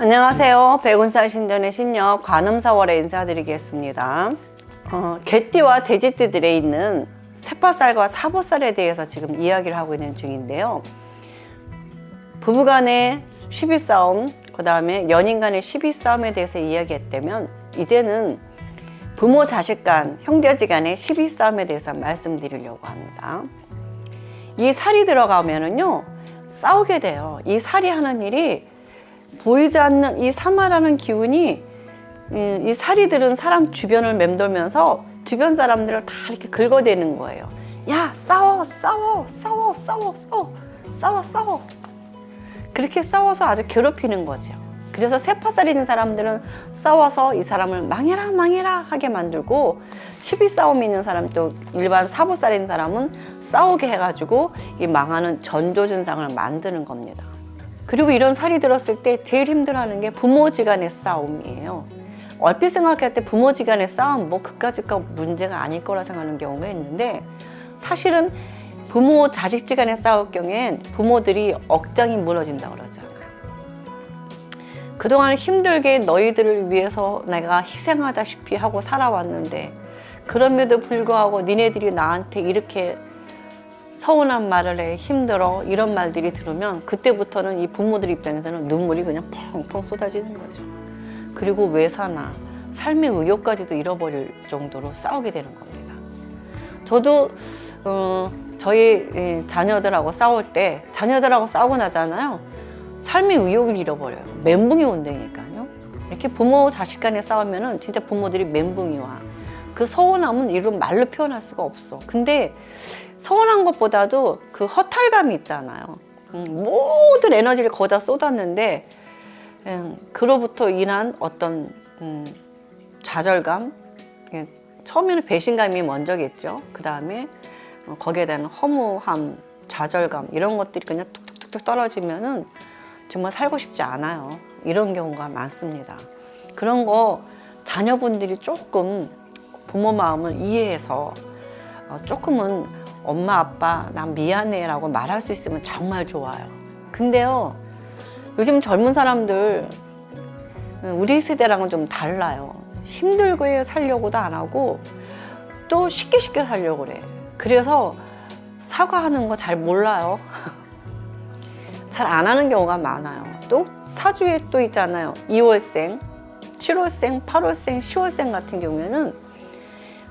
안녕하세요. 백운살 신전의 신녀 관음사월에 인사드리겠습니다. 개띠와 돼지띠들에 있는 세파살과 사보살에 대해서 지금 이야기를 하고 있는 중인데요. 부부간의 시비싸움, 그 다음에 연인간의 시비싸움에 대해서 이야기했다면, 이제는 부모 자식 간, 형제지간의 시비싸움에 대해서 말씀드리려고 합니다. 이 살이 들어가면은요 싸우게 돼요. 이 살이 하는 일이 보이지 않는 이 사마라는 기운이 이 살이 들은 사람 주변을 맴돌면서 주변 사람들을 다 이렇게 긁어대는 거예요. 야, 싸워 싸워 싸워 싸워 싸워 싸워 싸워. 그렇게 싸워서 아주 괴롭히는 거죠. 그래서 세파살 있는 사람들은 싸워서 이 사람을 망해라 망해라 하게 만들고, 시비싸움 있는 사람, 또 일반 사보살 있는 사람은 싸우게 해가지고 이 망하는 전조증상을 만드는 겁니다. 그리고 이런 살이 들었을 때 제일 힘들어하는 게 부모지간의 싸움이에요. 얼핏 생각할 때 부모지간의 싸움 뭐 그까짓거 문제가 아닐 거라 생각하는 경우가 있는데, 사실은 부모 자식지간에 싸울 경우엔 부모들이 억장이 무너진다고 그러잖아요. 그동안 힘들게 너희들을 위해서 내가 희생하다시피 하고 살아왔는데, 그럼에도 불구하고 니네들이 나한테 이렇게 서운한 말을 해, 힘들어, 이런 말들이 들으면 그때부터는 이 부모들 입장에서는 눈물이 그냥 펑펑 쏟아지는 거죠. 그리고 왜 사나, 삶의 의욕까지도 잃어버릴 정도로 싸우게 되는 겁니다. 저도 저희 자녀들하고 싸울 때, 자녀들하고 싸우고 나잖아요, 삶의 의욕을 잃어버려요. 멘붕이 온다니까요. 이렇게 부모 자식 간에 싸우면은 진짜 부모들이 멘붕이 와. 그 서운함은 이런 말로 표현할 수가 없어. 근데 서운한 것보다도 그 허탈감이 있잖아요. 모든 에너지를 거기다 쏟았는데 그로부터 인한 어떤 좌절감, 처음에는 배신감이 먼저겠죠. 그 다음에 거기에 대한 허무함, 좌절감, 이런 것들이 그냥 툭툭툭툭 떨어지면은 정말 살고 싶지 않아요. 이런 경우가 많습니다. 그런 거 자녀분들이 조금 부모 마음을 이해해서 조금은 엄마 아빠 난 미안해 라고 말할 수 있으면 정말 좋아요. 근데요, 요즘 젊은 사람들 우리 세대랑은 좀 달라요. 힘들게 살려고도 안 하고 또 쉽게 살려고 그래. 그래서 사과하는 거 잘 몰라요. 잘 안 하는 경우가 많아요. 또 사주에 또 있잖아요. 2월생, 7월생, 8월생, 10월생 같은 경우에는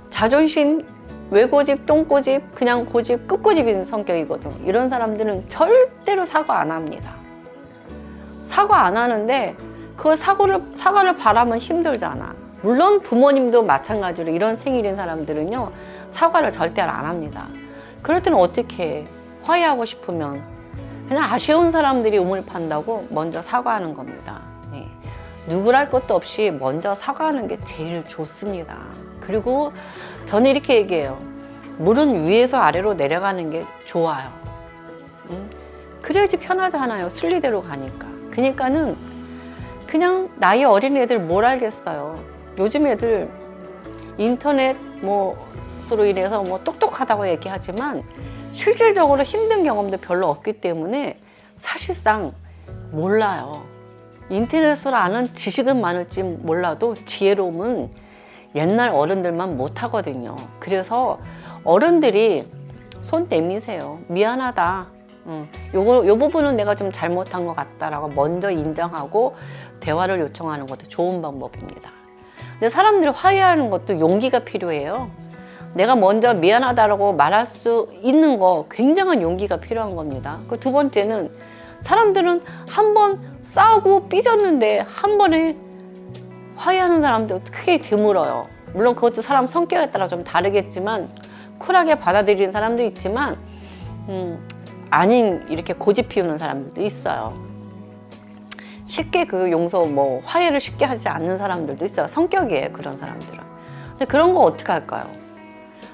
자존심, 외고집, 똥고집, 그냥 고집, 끝고집인 성격이거든. 이런 사람들은 절대로 사과 안 합니다. 사과 안 하는데 그 사과를 바라면 힘들잖아. 물론 부모님도 마찬가지로 이런 생일인 사람들은요, 사과를 절대 안 합니다. 그럴 때는 어떻게 해? 화해하고 싶으면 그냥 아쉬운 사람들이 우물 판다고 먼저 사과하는 겁니다. 네. 누구랄 것도 없이 먼저 사과하는 게 제일 좋습니다. 그리고 저는 이렇게 얘기해요. 물은 위에서 아래로 내려가는 게 좋아요. 그래야지 편하잖아요. 순리대로 가니까. 그러니까는 그냥 나이 어린 애들 뭘 알겠어요. 요즘 애들 인터넷 뭐로 인해서 뭐 똑똑하다고 얘기하지만 실질적으로 힘든 경험도 별로 없기 때문에 사실상 몰라요. 인터넷으로 아는 지식은 많을지 몰라도 지혜로움은 옛날 어른들만 못하거든요. 그래서 어른들이 손 내미세요. 미안하다. 요 부분은 내가 좀 잘못한 것 같다라고 먼저 인정하고 대화를 요청하는 것도 좋은 방법입니다. 근데 사람들이 화해하는 것도 용기가 필요해요. 내가 먼저 미안하다라고 말할 수 있는 거 굉장한 용기가 필요한 겁니다. 그 두 번째는, 사람들은 한 번 싸우고 삐졌는데 한 번에 화해하는 사람도 크게 드물어요. 물론 그것도 사람 성격에 따라 좀 다르겠지만, 쿨하게 받아들이는 사람도 있지만 아닌 이렇게 고집 피우는 사람들도 있어요. 쉽게 그 화해를 쉽게 하지 않는 사람들도 있어요. 성격이에요, 그런 사람들은. 근데 그런 거 어떻게 할까요?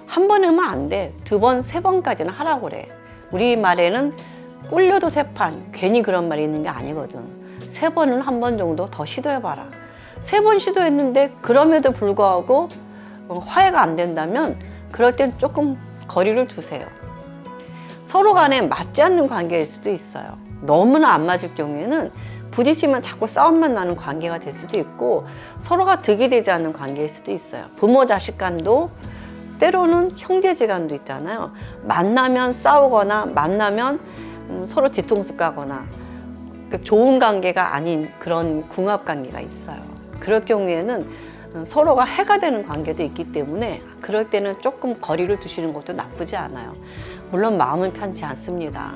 한 번 하면 안 돼. 두 번, 세 번까지는 하라고 그래. 우리 말에는 꿀려도 세 판, 괜히 그런 말이 있는 게 아니거든. 세 번은 한 번 정도 더 시도해봐라. 세 번 시도했는데 그럼에도 불구하고 화해가 안 된다면 그럴 땐 조금 거리를 두세요. 서로 간에 맞지 않는 관계일 수도 있어요. 너무나 안 맞을 경우에는 부딪히면 자꾸 싸움만 나는 관계가 될 수도 있고 서로가 득이 되지 않는 관계일 수도 있어요. 부모 자식 간도 때로는 형제지간도 있잖아요. 만나면 싸우거나 만나면 서로 뒤통수 까거나 좋은 관계가 아닌 그런 궁합 관계가 있어요. 그럴 경우에는 서로가 해가 되는 관계도 있기 때문에 그럴 때는 조금 거리를 두시는 것도 나쁘지 않아요. 물론 마음은 편치 않습니다.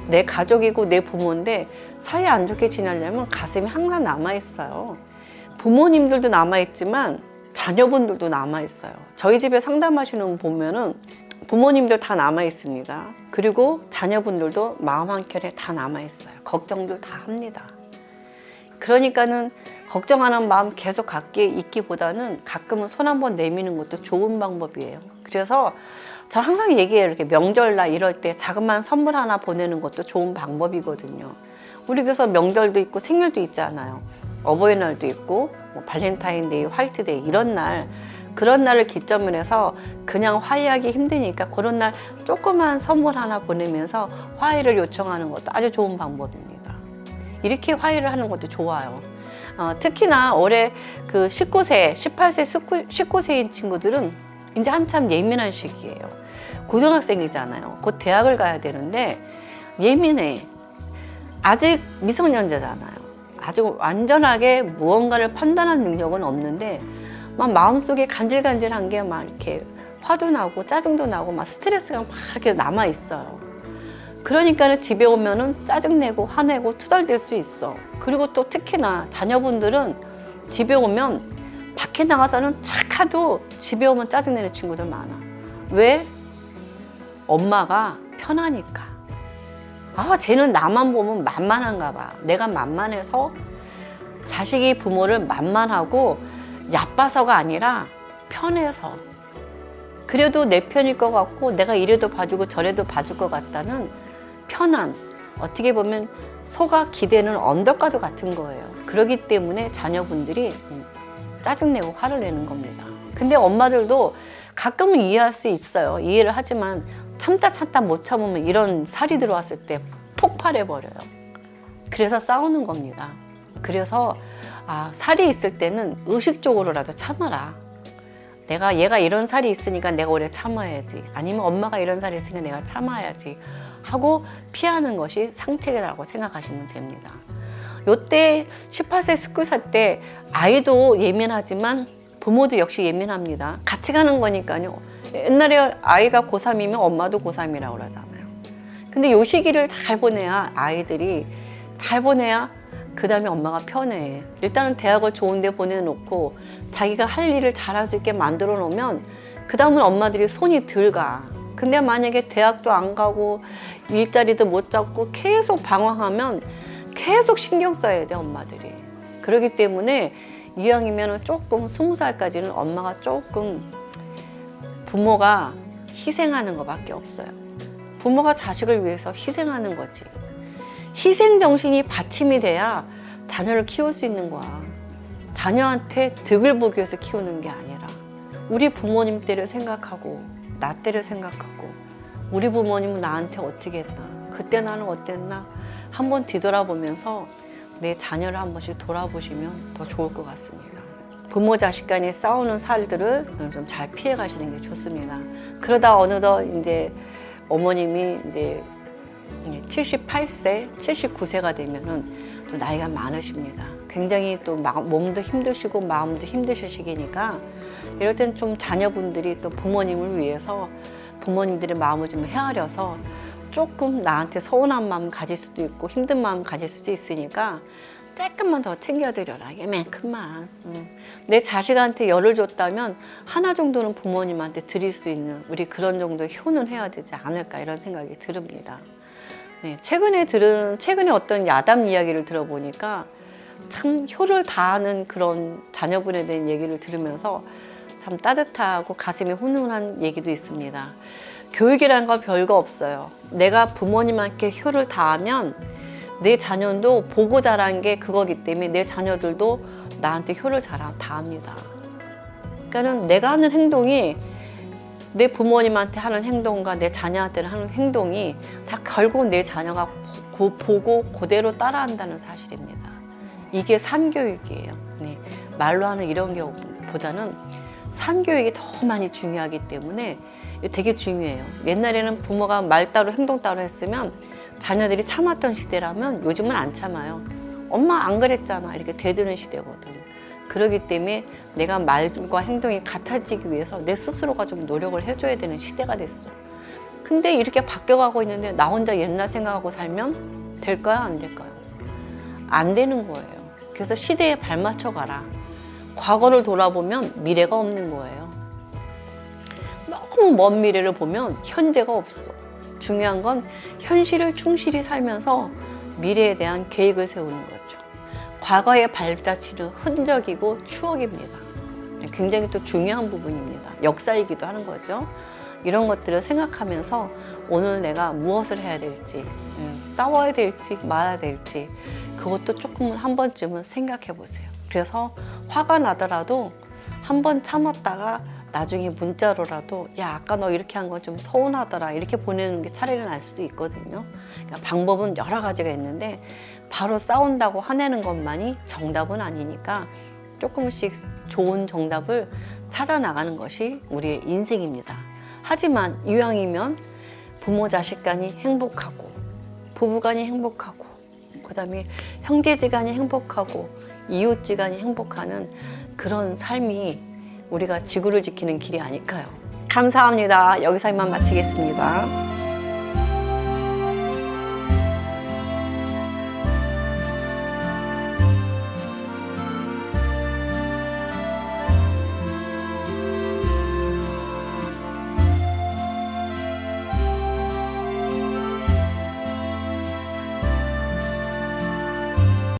내 가족이고 내 부모인데 사이 안 좋게 지내려면 가슴이 항상 남아있어요. 부모님들도 남아있지만 자녀분들도 남아있어요. 저희 집에 상담하시는 분 보면은 부모님들 다 남아있습니다. 그리고 자녀분들도 마음 한켠에 다 남아있어요. 걱정들 다 합니다. 그러니까는 걱정하는 마음 계속 갖게 있기보다는 가끔은 손 한번 내미는 것도 좋은 방법이에요. 그래서 저 항상 얘기해요. 이렇게 명절날 이럴 때 자그마한 선물 하나 보내는 것도 좋은 방법이거든요. 우리 그래서 명절도 있고 생일도 있잖아요. 어버이날도 있고 뭐 발렌타인데이, 화이트데이 이런 날, 그런 날을 기점으로 해서 그냥 화해하기 힘드니까 그런 날 조그만 선물 하나 보내면서 화해를 요청하는 것도 아주 좋은 방법입니다. 이렇게 화해를 하는 것도 좋아요. 특히나 올해 그 19세, 18세, 19세인 친구들은 이제 한참 예민한 시기예요. 고등학생이잖아요. 곧 대학을 가야 되는데 예민해. 아직 미성년자잖아요. 아직 완전하게 무언가를 판단할 능력은 없는데 막 마음속에 간질간질한 게 막 이렇게 화도 나고 짜증도 나고 막 스트레스가 막 이렇게 남아 있어요. 그러니까는 집에 오면은 짜증내고 화내고 투덜댈 수 있어. 그리고 또 특히나 자녀분들은 집에 오면 밖에 나가서는 착하도 집에 오면 짜증내는 친구들 많아. 왜? 엄마가 편하니까. 쟤는 나만 보면 만만한가 봐. 내가 만만해서 자식이 부모를 만만하고 얕봐서가 아니라 편해서. 그래도 내 편일 것 같고 내가 이래도 봐주고 저래도 봐줄 것 같다는 편함. 어떻게 보면 소가 기대는 언덕과도 같은 거예요. 그렇기 때문에 자녀분들이 짜증내고 화를 내는 겁니다. 근데 엄마들도 가끔은 이해할 수 있어요. 이해를 하지만 참다 못 참으면 이런 살이 들어왔을 때 폭발해버려요. 그래서 싸우는 겁니다. 그래서 살이 있을 때는 의식적으로라도 참아라. 얘가 이런 살이 있으니까 내가 오래 참아야지. 아니면 엄마가 이런 살이 있으니까 내가 참아야지. 하고 피하는 것이 상책이라고 생각하시면 됩니다. 요때 18세, 19세 때 아이도 예민하지만 부모도 역시 예민합니다. 같이 가는 거니까요. 옛날에 아이가 고3이면 엄마도 고3이라고 그러잖아요. 근데 요 시기를 잘 보내야 아이들이 잘 보내야 그 다음에 엄마가 편해. 일단은 대학을 좋은 데 보내놓고 자기가 할 일을 잘할 수 있게 만들어 놓으면 그 다음은 엄마들이 손이 덜 가. 근데 만약에 대학도 안 가고 일자리도 못 잡고 계속 방황하면 계속 신경 써야 돼, 엄마들이. 그렇기 때문에 이왕이면 조금 20살까지는 엄마가 조금 부모가 희생하는 것밖에 없어요. 부모가 자식을 위해서 희생하는 거지. 희생 정신이 받침이 돼야 자녀를 키울 수 있는 거야. 자녀한테 득을 보기 위해서 키우는 게 아니라 우리 부모님 때를 생각하고 나 때를 생각하고 우리 부모님은 나한테 어떻게 했나, 그때 나는 어땠나 한번 뒤돌아보면서 내 자녀를 한 번씩 돌아보시면 더 좋을 것 같습니다. 부모 자식 간에 싸우는 살들을 좀 잘 피해 가시는 게 좋습니다. 그러다 어느덧 이제 어머님이 이제 78세, 79세가 되면은 또 나이가 많으십니다. 굉장히 또 몸도 힘드시고 마음도 힘드실 시기니까 이럴 땐 좀 자녀분들이 또 부모님을 위해서 부모님들의 마음을 좀 헤아려서 조금 나한테 서운한 마음 가질 수도 있고 힘든 마음 가질 수도 있으니까 조금만 더 챙겨드려라. 이만큼만. 내 자식한테 열을 줬다면 하나 정도는 부모님한테 드릴 수 있는 우리 그런 정도의 효는 해야 되지 않을까 이런 생각이 듭니다. 네, 최근에 어떤 야담 이야기를 들어보니까 참 효를 다하는 그런 자녀분에 대한 얘기를 들으면서 참 따뜻하고 가슴이 훈훈한 얘기도 있습니다. 교육이라는 건 별거 없어요. 내가 부모님한테 효를 다하면 내 자녀도 보고 자란 게 그거기 때문에 내 자녀들도 나한테 효를 다합니다. 그러니까는 내가 하는 행동이 내 부모님한테 하는 행동과 내 자녀한테 하는 행동이 다 결국 내 자녀가 보고 그대로 따라한다는 사실입니다. 이게 산교육이에요. 네. 말로 하는 이런 경우보다는 산교육이 더 많이 중요하기 때문에 되게 중요해요. 옛날에는 부모가 말 따로 행동 따로 했으면 자녀들이 참았던 시대라면 요즘은 안 참아요. 엄마 안 그랬잖아 이렇게 대드는 시대거든. 그렇기 때문에 내가 말과 행동이 같아지기 위해서 내 스스로가 좀 노력을 해줘야 되는 시대가 됐어. 근데 이렇게 바뀌어가고 있는데 나 혼자 옛날 생각하고 살면 될까요? 안 될까요? 안 되는 거예요. 그래서 시대에 발맞춰 가라. 과거를 돌아보면 미래가 없는 거예요. 너무 먼 미래를 보면 현재가 없어. 중요한 건 현실을 충실히 살면서 미래에 대한 계획을 세우는 거죠. 과거의 발자취는 흔적이고 추억입니다. 굉장히 또 중요한 부분입니다. 역사이기도 하는 거죠. 이런 것들을 생각하면서 오늘 내가 무엇을 해야 될지, 싸워야 될지 말아야 될지 그것도 조금은 한 번쯤은 생각해 보세요. 그래서 화가 나더라도 한 번 참았다가 나중에 문자로라도 야 아까 너 이렇게 한 건 좀 서운하더라 이렇게 보내는 게 차라리 날 수도 있거든요. 그러니까 방법은 여러 가지가 있는데 바로 싸운다고 화내는 것만이 정답은 아니니까 조금씩 좋은 정답을 찾아 나가는 것이 우리의 인생입니다. 하지만 이왕이면 부모 자식 간이 행복하고 부부 간이 행복하고 그다음에 형제지간이 행복하고 이웃지간이 행복하는 그런 삶이 우리가 지구를 지키는 길이 아닐까요? 감사합니다. 여기서 이만 마치겠습니다.